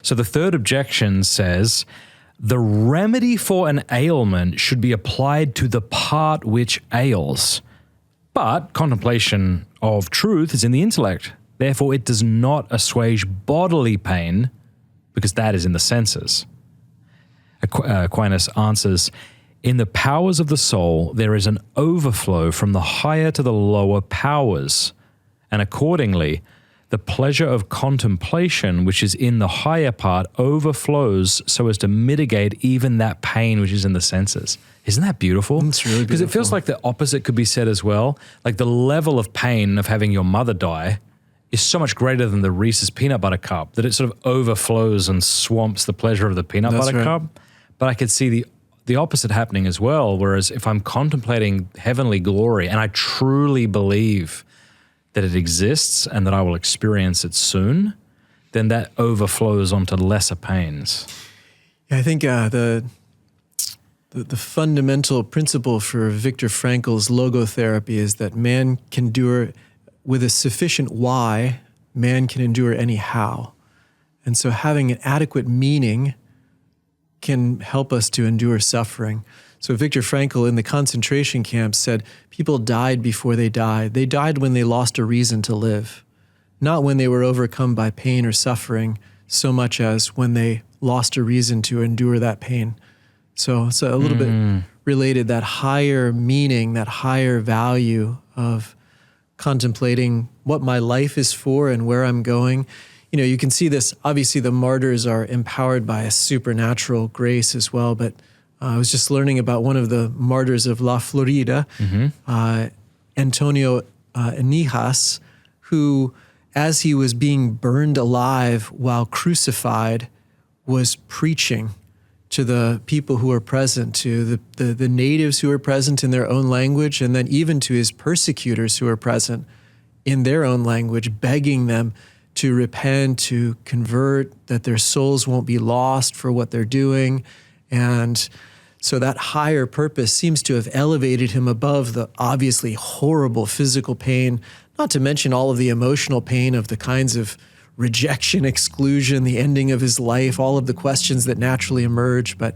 So the third objection says, the remedy for an ailment should be applied to the part which ails. But contemplation of truth is in the intellect. Therefore, it does not assuage bodily pain, because that is in the senses. Aquinas answers, in the powers of the soul, there is an overflow from the higher to the lower powers, and accordingly, the pleasure of contemplation, which is in the higher part, overflows so as to mitigate even that pain which is in the senses. Isn't that beautiful? It's really beautiful. Because it feels like the opposite could be said as well. Like the level of pain of having your mother die is so much greater than the Reese's peanut butter cup that it sort of overflows and swamps the pleasure of the peanut butter cup. But I could see the opposite happening as well, whereas if I'm contemplating heavenly glory and I truly believe that it exists and that I will experience it soon, then that overflows onto lesser pains. Yeah, I think the fundamental principle for Viktor Frankl's logotherapy is that man can endure with a sufficient why, man can endure any how. And so having an adequate meaning can help us to endure suffering. So Viktor Frankl in the concentration camps said, people died before they died. They died when they lost a reason to live, not when they were overcome by pain or suffering, so much as when they lost a reason to endure that pain. So it's a little bit related, that higher meaning, that higher value of contemplating what my life is for and where I'm going. You know, you can see this, obviously the martyrs are empowered by a supernatural grace as well, but I was just learning about one of the martyrs of La Florida, Antonio Enijas, who, as he was being burned alive while crucified, was preaching to the people who were present, to the natives who were present in their own language, and then even to his persecutors who were present in their own language, begging them to repent, to convert, that their souls won't be lost for what they're doing. And so that higher purpose seems to have elevated him above the obviously horrible physical pain, not to mention all of the emotional pain of the kinds of rejection, exclusion, the ending of his life, all of the questions that naturally emerge. But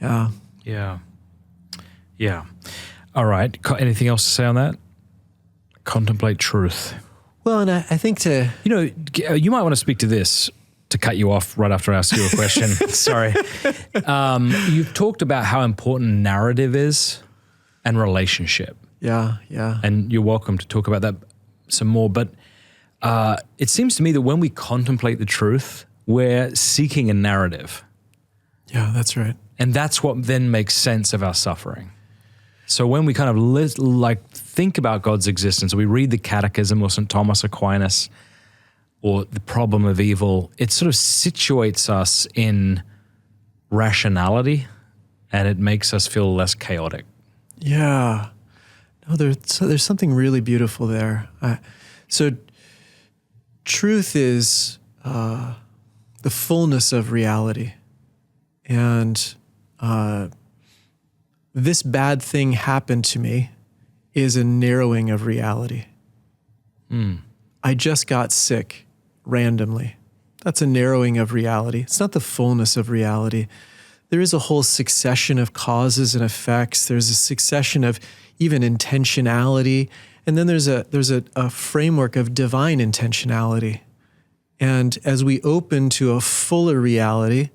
yeah. All right. Anything else to say on that? Contemplate truth. Well, and I think you might want to speak to this, to cut you off right after I ask you a question. Sorry. You've talked about how important narrative is and relationship. Yeah. And you're welcome to talk about that some more. But it seems to me that when we contemplate the truth, we're seeking a narrative. Yeah, that's right. And that's what then makes sense of our suffering. So when we kind of think about God's existence, or we read the Catechism or St. Thomas Aquinas, or the problem of evil, it sort of situates us in rationality, and it makes us feel less chaotic. Yeah. No, there's something really beautiful there. So truth is the fullness of reality. And this bad thing happened to me is a narrowing of reality. I just got sick randomly. That's a narrowing of reality. It's not the fullness of reality. There is a whole succession of causes and effects. There's a succession of even intentionality. And then there's a framework of divine intentionality. And as we open to a fuller reality,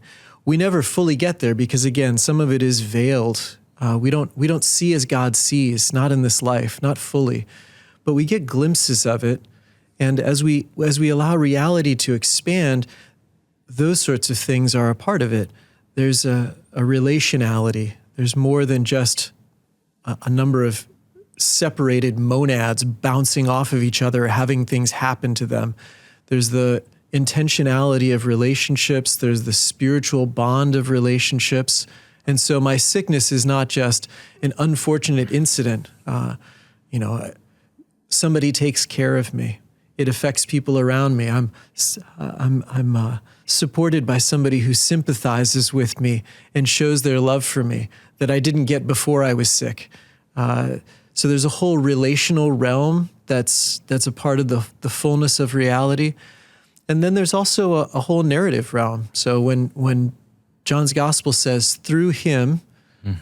we never fully get there because, again, some of it is veiled. We don't see as God sees, not in this life, not fully. But we get glimpses of it. And as we allow reality to expand, those sorts of things are a part of it. There's a relationality. There's more than just a number of separated monads bouncing off of each other, having things happen to them. There's the intentionality of relationships. There's the spiritual bond of relationships. And so my sickness is not just an unfortunate incident. Somebody takes care of me. It affects people around me. I'm supported by somebody who sympathizes with me and shows their love for me that I didn't get before I was sick. So there's a whole relational realm that's a part of the fullness of reality. And then there's also a whole narrative realm. So when John's gospel says, through him,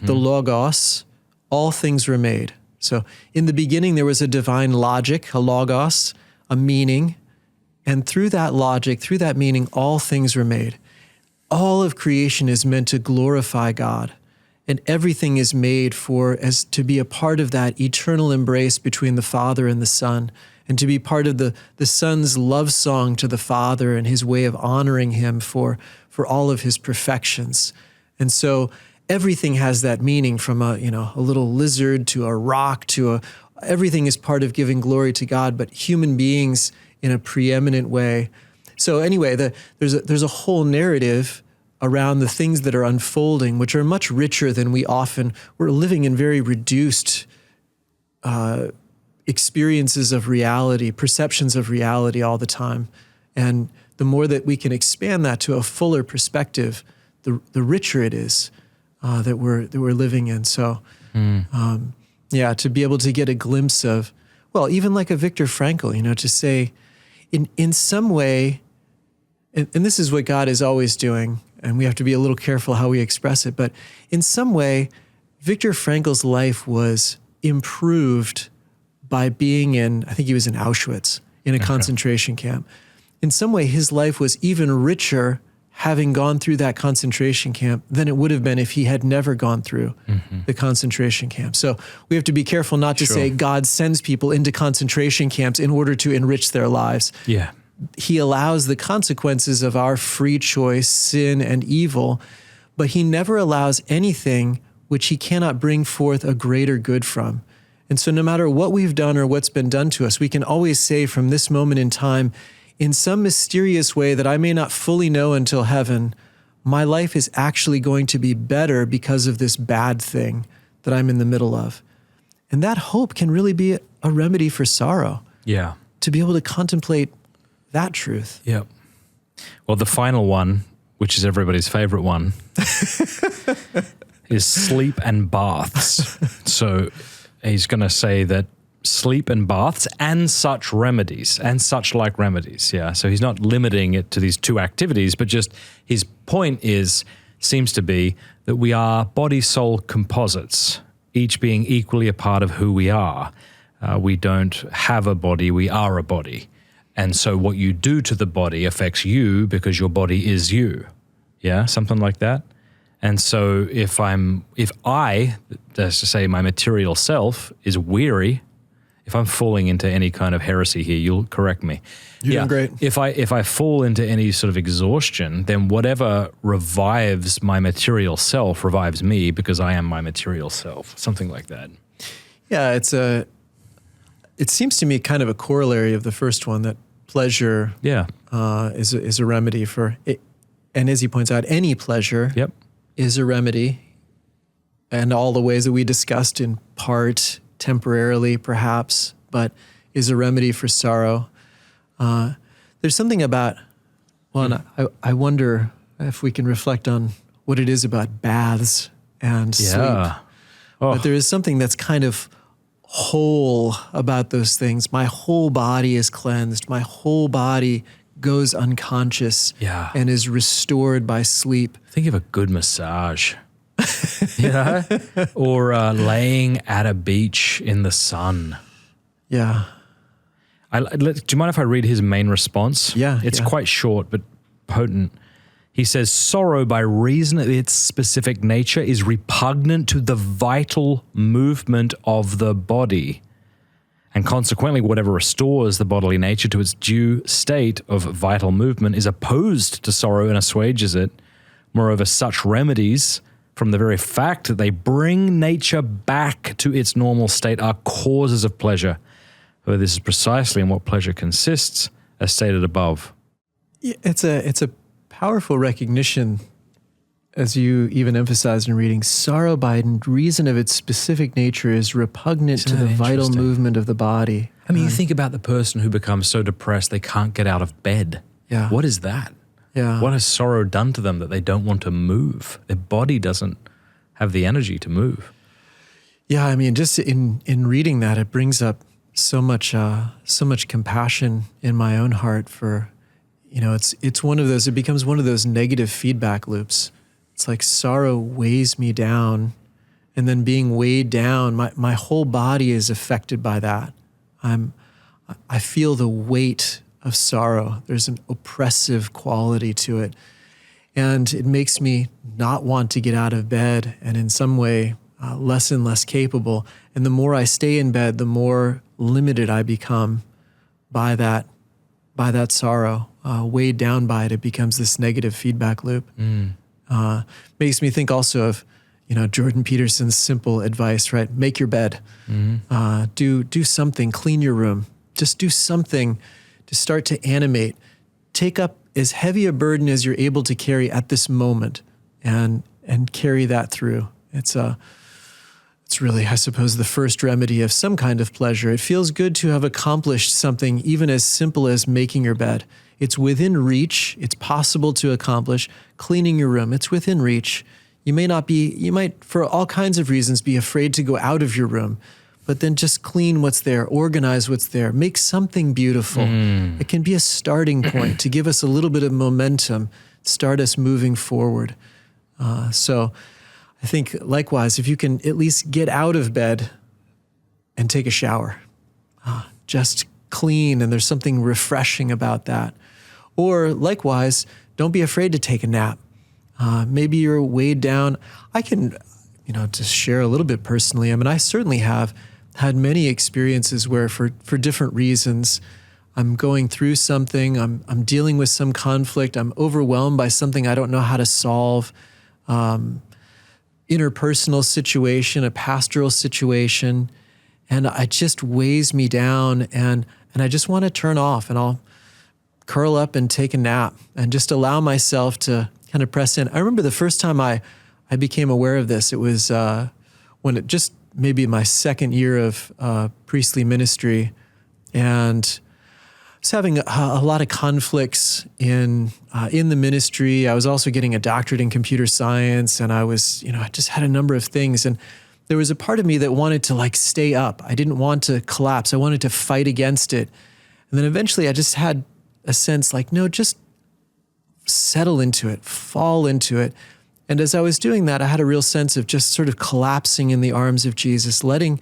the Logos, all things were made. So in the beginning, there was a divine logic, a Logos, a meaning. And through that logic, through that meaning, all things were made. All of creation is meant to glorify God. And everything is made to be a part of that eternal embrace between the Father and the Son, and to be part of the Son's love song to the Father and his way of honoring him for all of his perfections. And so everything has that meaning, from a little lizard to a rock everything is part of giving glory to God, but human beings in a preeminent way. So anyway, there's a whole narrative around the things that are unfolding, which are much richer than we're living in very reduced experiences of reality, perceptions of reality all the time. And the more that we can expand that to a fuller perspective, the richer it is that we're living in. So, to be able to get a glimpse of, well, even like a Viktor Frankl, to say, in some way, and this is what God is always doing, and we have to be a little careful how we express it, but in some way, Viktor Frankl's life was improved by being I think he was in Auschwitz, in a concentration camp. In some way, his life was even richer having gone through that concentration camp than it would have been if he had never gone through the concentration camp. So we have to be careful not to say God sends people into concentration camps in order to enrich their lives. Yeah. He allows the consequences of our free choice, sin and evil, but he never allows anything which he cannot bring forth a greater good from. And so no matter what we've done or what's been done to us, we can always say from this moment in time, in some mysterious way that I may not fully know until heaven, my life is actually going to be better because of this bad thing that I'm in the middle of. And that hope can really be a remedy for sorrow. Yeah. To be able to contemplate that truth. Yep. Well, the final one, which is everybody's favorite one, is sleep and baths. So he's going to say that sleep and baths and such remedies and such like remedies. Yeah. So he's not limiting it to these two activities, but just his point seems to be that we are body-soul composites, each being equally a part of who we are. We don't have a body, we are a body. And so what you do to the body affects you because your body is you. Yeah, something like that. And so if I, that's to say my material self, is weary, if I'm falling into any kind of heresy here, you'll correct me. You're doing great. If I fall into any sort of exhaustion, then whatever revives my material self revives me because I am my material self, something like that. Yeah, it seems to me kind of a corollary of the first one, that pleasure is a remedy for it. And as he points out, any pleasure is a remedy. And all the ways that we discussed in part, temporarily perhaps, but is a remedy for sorrow. There's something about, I wonder if we can reflect on what it is about baths and sleep. Oh. But there is something that's kind of whole about those things. My whole body is cleansed. My whole body goes unconscious and is restored by sleep. Think of a good massage, or laying at a beach in the sun. Yeah. Do you mind if I read his main response? Yeah. It's quite short but potent. He says, sorrow by reason of its specific nature is repugnant to the vital movement of the body. And consequently, whatever restores the bodily nature to its due state of vital movement is opposed to sorrow and assuages it. Moreover, such remedies, from the very fact that they bring nature back to its normal state, are causes of pleasure. Though this is precisely in what pleasure consists, as stated above. It's a powerful recognition, as you even emphasized in reading. Sorrow by reason of its specific nature is repugnant to the vital movement of the body. I mean, you think about the person who becomes so depressed they can't get out of bed. Yeah. What is that? Yeah. What has sorrow done to them that they don't want to move? Their body doesn't have the energy to move. Yeah, I mean, just in reading that, it brings up so much compassion in my own heart for, it's one of those, it becomes one of those negative feedback loops. It's like sorrow weighs me down, and then being weighed down, my whole body is affected by that. I feel the weight of sorrow. There's an oppressive quality to it. And it makes me not want to get out of bed, and in some way, less and less capable. And the more I stay in bed, the more limited I become by that sorrow. Weighed down by it, it becomes this negative feedback loop. Makes me think also of, Jordan Peterson's simple advice, right? Make your bed. Do something, clean your room. Just do something to start to animate. Take up as heavy a burden as you're able to carry at this moment, and carry that through. It's really, I suppose, the first remedy of some kind of pleasure. It feels good to have accomplished something even as simple as making your bed. It's within reach. It's possible to accomplish. Cleaning your room, it's within reach. You might, for all kinds of reasons, be afraid to go out of your room, but then just clean what's there, organize what's there, make something beautiful. It can be a starting point to give us a little bit of momentum, start us moving forward. So I think likewise, if you can at least get out of bed and take a shower, just clean, and there's something refreshing about that. Or likewise, don't be afraid to take a nap. Maybe you're weighed down. I can, just share a little bit personally. I mean, I certainly have had many experiences where for different reasons, I'm going through something, I'm dealing with some conflict, I'm overwhelmed by something I don't know how to solve, interpersonal situation, a pastoral situation, and it just weighs me down, and I just want to turn off, and I'll curl up and take a nap and just allow myself to kind of press in. I remember the first time I became aware of this, it was when it just maybe my second year of priestly ministry, and I was having a lot of conflicts in the ministry. I was also getting a doctorate in computer science, and I was, I just had a number of things, and there was a part of me that wanted to stay up. I didn't want to collapse. I wanted to fight against it. And then eventually I just had a sense no, just settle into it, fall into it. And as I was doing that, I had a real sense of just sort of collapsing in the arms of Jesus, letting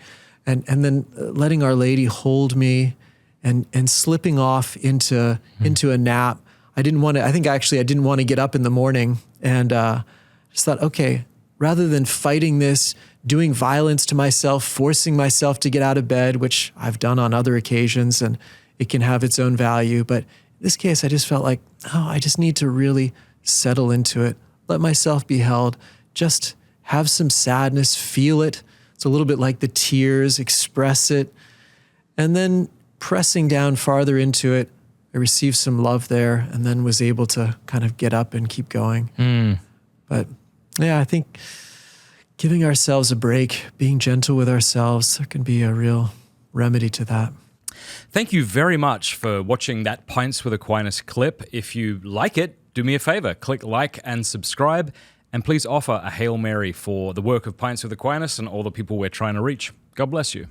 Our Lady hold me, and slipping off into a nap. I didn't want to get up in the morning, and just thought, okay, rather than fighting this, doing violence to myself, forcing myself to get out of bed, which I've done on other occasions, and it can have its own value. But in this case, I just felt I just need to really settle into it. Let myself be held, just have some sadness, feel it. It's a little bit like the tears, express it. And then pressing down farther into it, I received some love there, and then was able to kind of get up and keep going. But yeah, I think giving ourselves a break, being gentle with ourselves, there can be a real remedy to that. Thank you very much for watching that Pints with Aquinas clip. If you like it, do me a favor, click like and subscribe, and please offer a Hail Mary for the work of Pints with Aquinas and all the people we're trying to reach. God bless you.